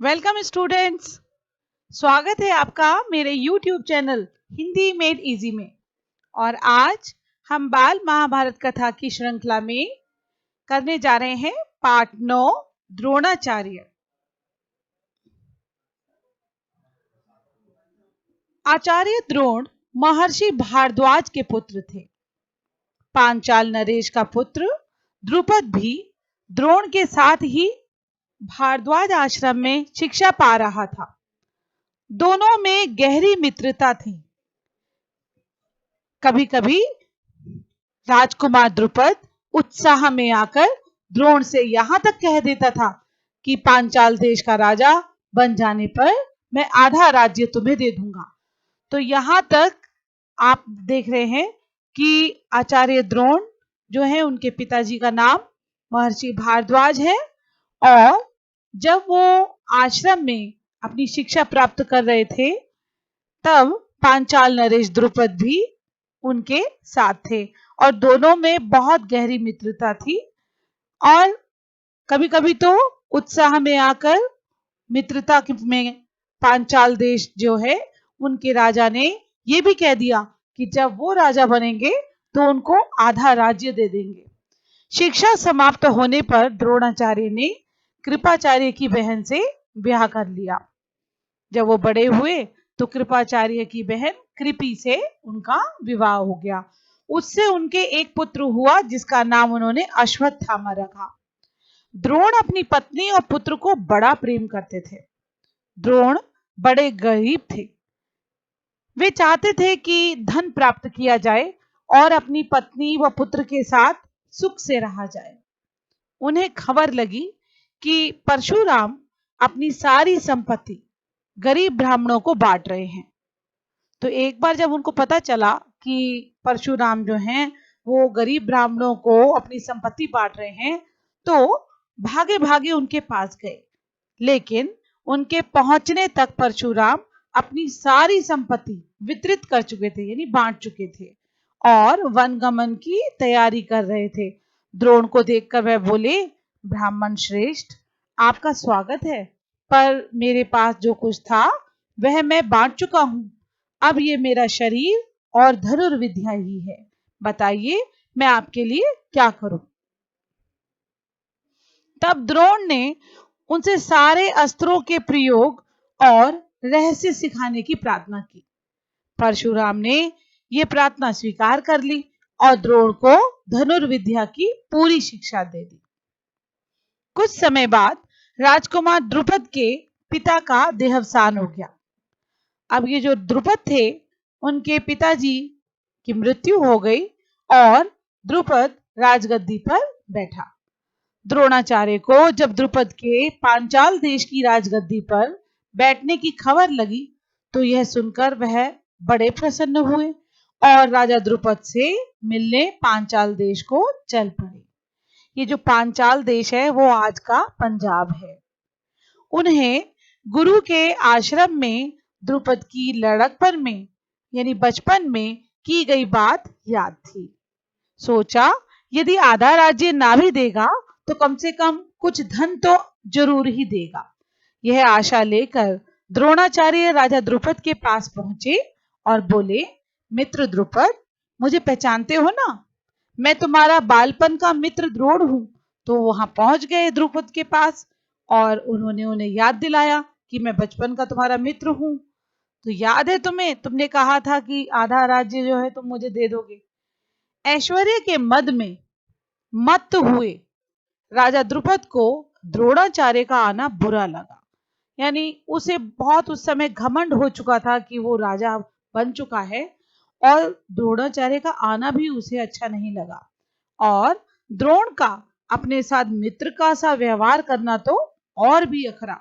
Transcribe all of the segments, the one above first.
Welcome students. स्वागत है आपका मेरे YouTube channel Hindi made easy में। और आज हम बाल महाभारत कथा की श्रृंखला में करने जा रहे हैं पार्ट 9 द्रोणाचार्य। आचार्य द्रोण महर्षि भारद्वाज के पुत्र थे। पांचाल नरेश का पुत्र द्रुपद भी द्रोण के साथ ही भारद्वाज आश्रम में शिक्षा पा रहा था। दोनों में गहरी मित्रता थी। कभी कभी राजकुमार द्रुपद उत्साह में आकर द्रोण से यहां तक कह देता था कि पांचाल देश का राजा बन जाने पर मैं आधा राज्य तुम्हें दे दूंगा। तो यहां तक आप देख रहे हैं कि आचार्य द्रोण जो है उनके पिताजी का नाम महर्षि भारद्वाज है। और जब वो आश्रम में अपनी शिक्षा प्राप्त कर रहे थे तब पांचाल नरेश द्रुपद भी उनके साथ थे और दोनों में बहुत गहरी मित्रता थी। और कभी कभी तो उत्साह में आकर मित्रता में पांचाल देश जो है उनके राजा ने ये भी कह दिया कि जब वो राजा बनेंगे तो उनको आधा राज्य दे देंगे। शिक्षा समाप्त होने पर द्रोणाचार्य ने कृपाचार्य की बहन से ब्याह कर लिया। जब वो बड़े हुए तो कृपाचार्य की बहन कृपि से उनका विवाह हो गया। उससे उनके एक पुत्र हुआ जिसका नाम उन्होंने अश्वत्थामा रखा। द्रोण अपनी पत्नी और पुत्र को बड़ा प्रेम करते थे। द्रोण बड़े गरीब थे। वे चाहते थे कि धन प्राप्त किया जाए और अपनी पत्नी व पुत्र के साथ सुख से रहा जाए। उन्हें खबर लगी कि परशुराम अपनी सारी संपत्ति गरीब ब्राह्मणों को बांट रहे हैं। तो एक बार जब उनको पता चला कि परशुराम जो हैं वो गरीब ब्राह्मणों को अपनी संपत्ति बांट रहे हैं तो भागे भागे उनके पास गए। लेकिन उनके पहुंचने तक परशुराम अपनी सारी संपत्ति वितरित कर चुके थे, यानी बांट चुके थे और वनगमन की तैयारी कर रहे थे। द्रोण को देखकर वह बोले, ब्राह्मण श्रेष्ठ, आपका स्वागत है, पर मेरे पास जो कुछ था वह मैं बांट चुका हूं। अब ये मेरा शरीर और धनुर्विद्या ही है। बताइए मैं आपके लिए क्या करूं। तब द्रोण ने उनसे सारे अस्त्रों के प्रयोग और रहस्य सिखाने की प्रार्थना की। परशुराम ने यह प्रार्थना स्वीकार कर ली और द्रोण को धनुर्विद्या की पूरी शिक्षा दे दी। कुछ समय बाद राजकुमार द्रुपद के पिता का देहावसान हो गया। अब ये जो द्रुपद थे उनके पिताजी की मृत्यु हो गई और द्रुपद राजगद्दी पर बैठा। द्रोणाचार्य को जब द्रुपद के पांचाल देश की राजगद्दी पर बैठने की खबर लगी तो यह सुनकर वह बड़े प्रसन्न हुए और राजा द्रुपद से मिलने पांचाल देश को चल पड़े। ये जो पांचाल देश है वो आज का पंजाब है। उन्हें गुरु के आश्रम में द्रुपद की लड़कपन में यानी बचपन में की गई बात याद थी। सोचा यदि आधा राज्य ना भी देगा तो कम से कम कुछ धन तो जरूर ही देगा। यह आशा लेकर द्रोणाचार्य राजा द्रुपद के पास पहुंचे और बोले, मित्र द्रुपद, मुझे पहचानते हो ना? मैं तुम्हारा बालपन का मित्र द्रोण हूं। तो वहां पहुंच गए द्रुपद के पास और उन्होंने उन्हें याद दिलाया कि मैं बचपन का तुम्हारा मित्र हूं। तो याद है तुम्हें, तुमने कहा था कि आधा राज्य जो है तुम मुझे दे दोगे। ऐश्वर्य के मद में मत्त हुए राजा द्रुपद को द्रोणाचार्य का आना बुरा लगा। यानी उसे बहुत उस समय घमंड हो चुका था कि वो राजा बन चुका है और द्रोणाचार्य का आना भी उसे अच्छा नहीं लगा। और द्रोण का अपने साथ मित्र का सा व्यवहार करना तो और भी अखरा।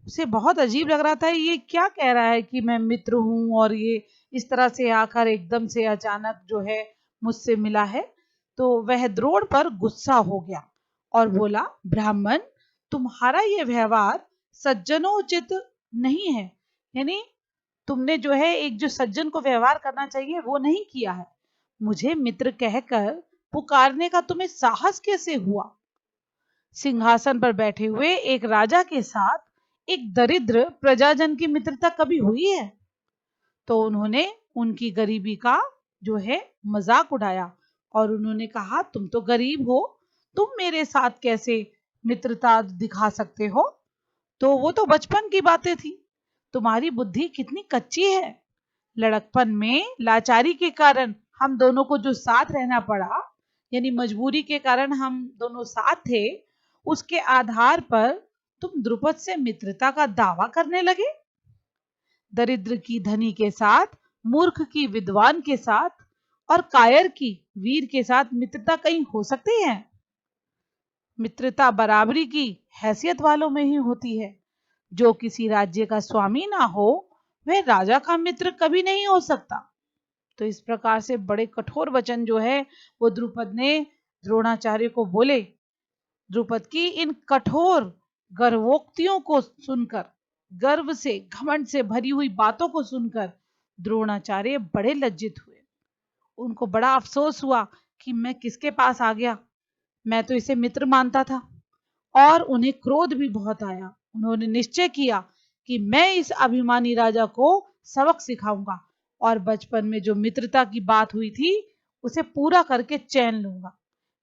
उसे बहुत अजीब लग रहा था, ये क्या कह रहा है कि मैं मित्र हूं और ये इस तरह से आकर एकदम से अचानक जो है मुझसे मिला है। तो वह द्रोण पर गुस्सा हो गया और बोला, ब्राह्मण, तुम्हारा ये व्यवहार सज्जनोचित नहीं है। यानी तुमने जो है एक जो सज्जन को व्यवहार करना चाहिए वो नहीं किया है। मुझे मित्र कहकर पुकारने का तुम्हें साहस कैसे हुआ? सिंहासन पर बैठे हुए एक राजा के साथ एक दरिद्र प्रजाजन की मित्रता कभी हुई है? तो उन्होंने उनकी गरीबी का जो है मजाक उड़ाया और उन्होंने कहा, तुम तो गरीब हो, तुम मेरे साथ कैसे मित्रता दिखा सकते हो? तो वो तो बचपन की बातें थी, तुम्हारी बुद्धि कितनी कच्ची है। लड़कपन में लाचारी के कारण हम दोनों को जो साथ रहना पड़ा, यानी मजबूरी के कारण हम दोनों साथ थे, उसके आधार पर तुम द्रुपद से मित्रता का दावा करने लगे। दरिद्र की धनी के साथ, मूर्ख की विद्वान के साथ और कायर की वीर के साथ मित्रता कहीं हो सकती है? मित्रता बराबरी की हैसियत वालों में ही होती है। जो किसी राज्य का स्वामी ना हो, वह राजा का मित्र कभी नहीं हो सकता। तो इस प्रकार से बड़े कठोर वचन जो है वो द्रुपद ने द्रोणाचार्य को बोले। द्रुपद की इन कठोर गर्वोक्तियों को सुनकर, गर्व से घमंड से भरी हुई बातों को सुनकर द्रोणाचार्य बड़े लज्जित हुए। उनको बड़ा अफसोस हुआ कि मैं किसके पास आ गया, मैं तो इसे मित्र मानता था। और उन्हें क्रोध भी बहुत आया। उन्होंने निश्चय किया कि मैं इस अभिमानी राजा को सबक सिखाऊंगा और बचपन में जो मित्रता की बात हुई थी उसे पूरा करके चैन लूंगा।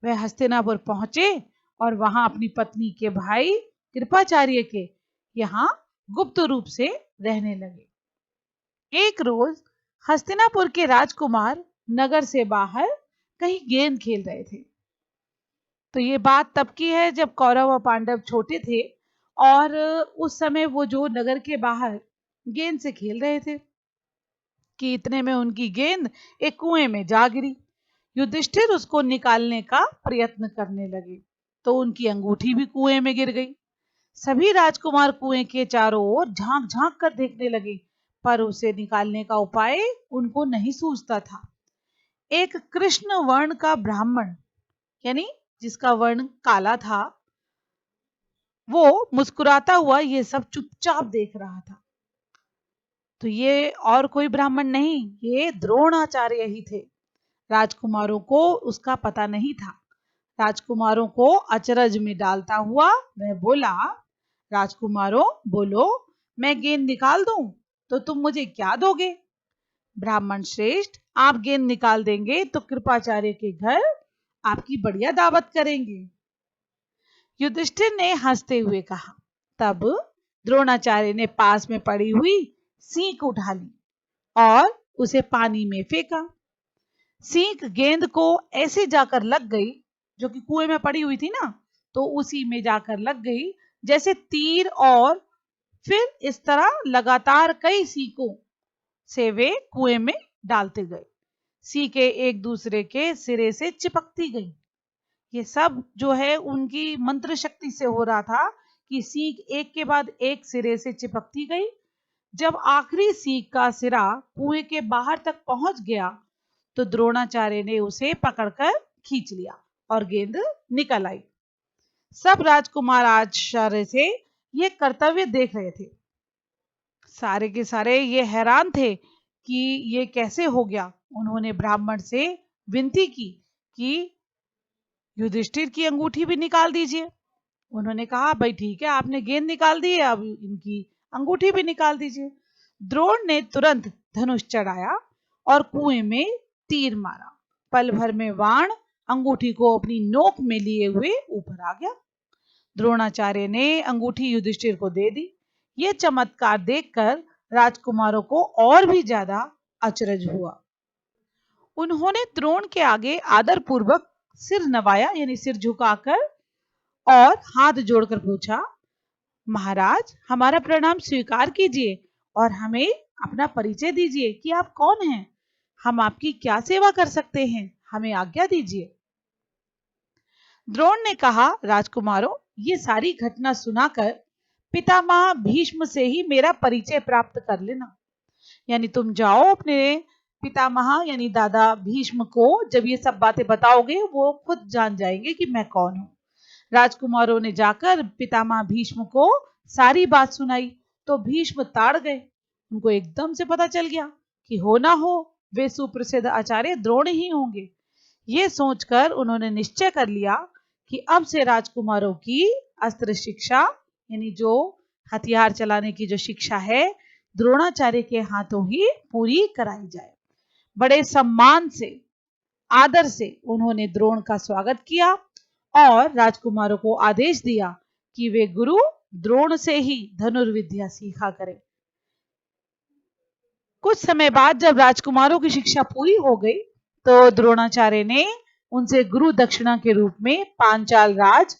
वह हस्तिनापुर पहुंचे और वहां अपनी पत्नी के भाई कृपाचार्य के यहाँ गुप्त रूप से रहने लगे। एक रोज हस्तिनापुर के राजकुमार नगर से बाहर कहीं गेंद खेल रहे थे। तो ये बात तब की है जब कौरव और पांडव छोटे थे और उस समय वो जो नगर के बाहर गेंद से खेल रहे थे कि इतने में उनकी गेंद एक कुएं में जा गिरी। युधिष्ठिर उसको निकालने का प्रयत्न करने लगे तो उनकी अंगूठी भी कुएं में गिर गई। सभी राजकुमार कुएं के चारों ओर झांक झांक कर देखने लगे, पर उसे निकालने का उपाय उनको नहीं सूझता था। एक कृष्ण वर्ण का ब्राह्मण, यानी जिसका वर्ण काला था, वो मुस्कुराता हुआ ये सब चुपचाप देख रहा था। तो ये और कोई ब्राह्मण नहीं, ये द्रोणाचार्य ही थे। राजकुमारों को उसका पता नहीं था। राजकुमारों को अचरज में डालता हुआ वह बोला, राजकुमारों बोलो, मैं गेंद निकाल दूं तो तुम मुझे क्या दोगे? ब्राह्मण श्रेष्ठ, आप गेंद निकाल देंगे तो कृपाचार्य के घर आपकी बढ़िया दावत करेंगे। युधिष्ठिर ने हंसते हुए कहा। तब द्रोणाचार्य ने पास में पड़ी हुई सीख उठा ली और उसे पानी में फेंका। सीख गेंद को ऐसे जाकर लग गई, जो कि कुएं में पड़ी हुई थी ना, तो उसी में जाकर लग गई जैसे तीर, और फिर इस तरह लगातार कई सीखों से वे कुएं में डालते गए। सीखें एक दूसरे के सिरे से चिपकती गई। ये सब जो है उनकी मंत्र शक्ति से हो रहा था कि सीख एक के बाद एक सिरे से चिपकती गई। जब आखिरी सीख का सिरा कुएं के बाहर तक पहुंच गया तो द्रोणाचार्य ने उसे पकड़कर खींच लिया और गेंद निकल आई। सब राजकुमार आश्चर्य से ये कर्तव्य देख रहे थे। सारे के सारे ये हैरान थे कि ये कैसे हो गया। उन्होंने ब्राह्मण से विनती की कि युधिष्ठिर की अंगूठी भी निकाल दीजिए। उन्होंने कहा, भाई ठीक है, आपने गेंद निकाल दी है, अब इनकी अंगूठी भी निकाल दीजिए। द्रोण ने तुरंत धनुष चढ़ाया और कुएं में तीर मारा। पल भर में बाण अंगूठी को अपनी नोक में लिए हुए ऊपर आ गया। द्रोणाचार्य ने अंगूठी युधिष्ठिर को दे दी। यह चमत्कार देखकर राजकुमारों को और भी ज्यादा अचरज हुआ। उन्होंने द्रोण के आगे आदर पूर्वक सिर नवाया, यानी सिर झुकाकर, और हाथ जोड़कर पूछा, महाराज हमारा प्रणाम स्वीकार कीजिए और हमें अपना परिचय दीजिए कि आप कौन हैं, हम आपकी क्या सेवा कर सकते हैं, हमें आज्ञा दीजिए। द्रोण ने कहा, राजकुमारों, ये सारी घटना सुनाकर पितामह भीष्म से ही मेरा परिचय प्राप्त कर लेना। यानी तुम जाओ अपने पितामह यानी दादा भीष्म को, जब ये सब बातें बताओगे वो खुद जान जाएंगे कि मैं कौन हूं। राजकुमारों ने जाकर पितामह भीष्म को सारी बात सुनाई तो भीष्म ताड़ गए। उनको एकदम से पता चल गया कि हो ना हो वे सुप्रसिद्ध आचार्य द्रोण ही होंगे। ये सोचकर उन्होंने निश्चय कर लिया कि अब से राजकुमारों की अस्त्र शिक्षा, यानी जो हथियार चलाने की जो शिक्षा है द्रोणाचार्य के हाथों ही पूरी कराई जाए। बड़े सम्मान से, आदर से उन्होंने द्रोण का स्वागत किया और राजकुमारों को आदेश दिया कि वे गुरु द्रोण से ही धनुर्विद्या सीखा करें। कुछ समय बाद जब राजकुमारों की शिक्षा पूरी हो गई तो द्रोणाचार्य ने उनसे गुरु दक्षिणा के रूप में पांचाल राज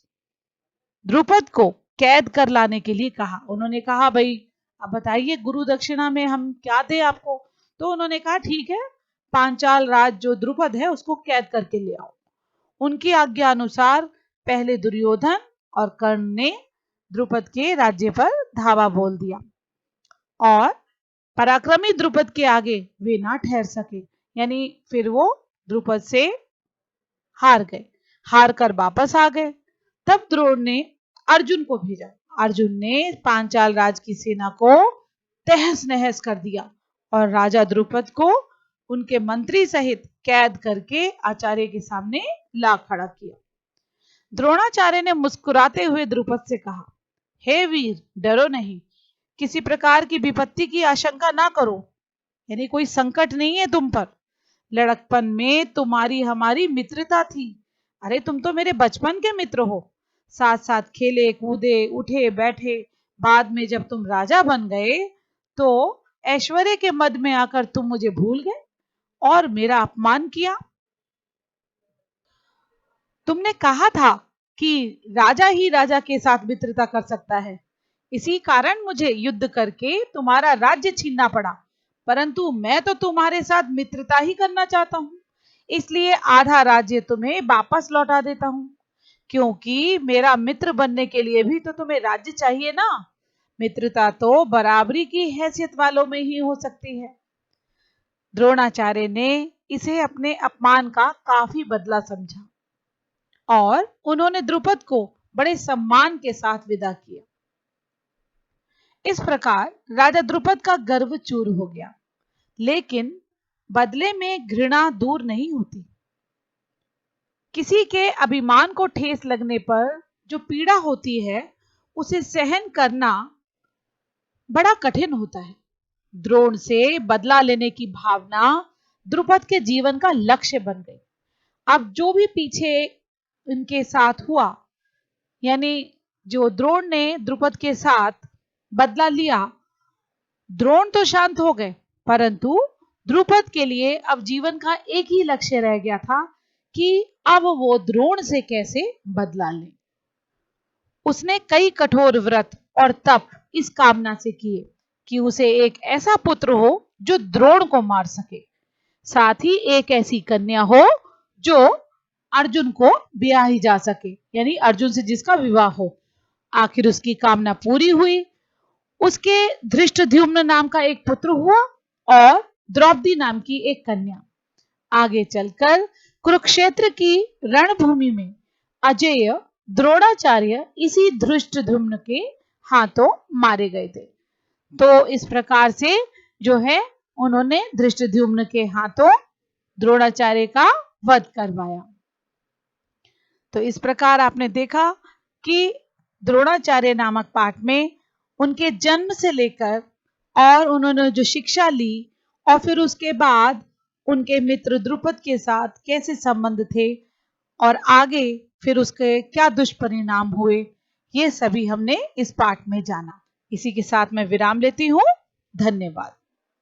द्रुपद को कैद कर लाने के लिए कहा। उन्होंने कहा, भाई अब बताइए गुरु दक्षिणा में हम क्या दें आपको? तो उन्होंने कहा, ठीक है, पांचाल राज जो द्रुपद है उसको कैद करके ले आओ। उनकी आज्ञा अनुसार पहले दुर्योधन और कर्ण ने द्रुपद के राज्य पर धावा बोल दिया और पराक्रमी द्रुपद के आगे वे ना ठहर सके, यानी फिर वो द्रुपद से हार गए, हार कर वापस आ गए। तब द्रोण ने अर्जुन को भेजा। अर्जुन ने पांचाल राज की सेना को तहस नहस कर दिया और राजा द्रुपद को उनके मंत्री सहित कैद करके आचार्य के सामने ला खड़ा किया। द्रोणाचार्य ने मुस्कुराते हुए द्रुपद से कहा, हे वीर, डरो नहीं, किसी प्रकार की विपत्ति की आशंका ना करो, यानी कोई संकट नहीं है तुम पर। लड़कपन में तुम्हारी हमारी मित्रता थी। अरे तुम तो मेरे बचपन के मित्र हो, साथ साथ खेले कूदे, उठे बैठे। बाद में जब तुम राजा बन गए तो ऐश्वर्य के मद में आकर तुम मुझे भूल गए और मेरा अपमान किया। तुमने कहा था कि राजा ही राजा के साथ मित्रता कर सकता है, इसी कारण मुझे युद्ध करके तुम्हारा राज्य छीनना पड़ा, परंतु मैं तो तुम्हारे साथ मित्रता ही करना चाहता हूं, इसलिए आधा राज्य तुम्हें वापस लौटा देता हूं। क्योंकि मेरा मित्र बनने के लिए भी तो तुम्हें राज्य चाहिए ना। मित्रता तो बराबरी की हैसियत वालों में ही हो सकती है। द्रोणाचार्य ने इसे अपने अपमान का काफी बदला समझा और उन्होंने द्रुपद को बड़े सम्मान के साथ विदा किया। इस प्रकार राजा द्रुपद का गर्व चूर हो गया, लेकिन बदले में घृणा दूर नहीं होती। किसी के अभिमान को ठेस लगने पर जो पीड़ा होती है उसे सहन करना बड़ा कठिन होता है। द्रोण से बदला लेने की भावना द्रुपद के जीवन का लक्ष्य बन गई। अब जो भी पीछे उनके साथ हुआ, यानी जो द्रोण ने द्रुपद के साथ बदला लिया, द्रोण तो शांत हो गए, परंतु द्रुपद के लिए अब जीवन का एक ही लक्ष्य रह गया था कि अब वो द्रोण से कैसे बदला ले। उसने कई कठोर व्रत और तप इस कामना से किए कि उसे एक ऐसा पुत्र हो जो द्रोण को मार सके, साथ ही एक ऐसी कन्या हो जो अर्जुन को ब्याही जा सके, यानी अर्जुन से जिसका विवाह हो। आखिर उसकी कामना पूरी हुई। उसके धृष्टद्युम्न नाम का एक पुत्र हुआ और द्रौपदी नाम की एक कन्या। आगे चलकर कुरुक्षेत्र की रणभूमि में अजेय द्रोणाचार्य इसी धृष्टद्युम्न के हाथों मारे गए थे। तो इस प्रकार से जो है उन्होंने धृष्टद्युम्न के हाथों द्रोणाचार्य का वध करवाया। तो इस प्रकार आपने देखा कि द्रोणाचार्य नामक पाठ में उनके जन्म से लेकर और उन्होंने जो शिक्षा ली और फिर उसके बाद उनके मित्र द्रुपद के साथ कैसे संबंध थे और आगे फिर उसके क्या दुष्परिणाम हुए, ये सभी हमने इस पाठ में जाना। इसी के साथ मैं विराम लेती हूँ। धन्यवाद।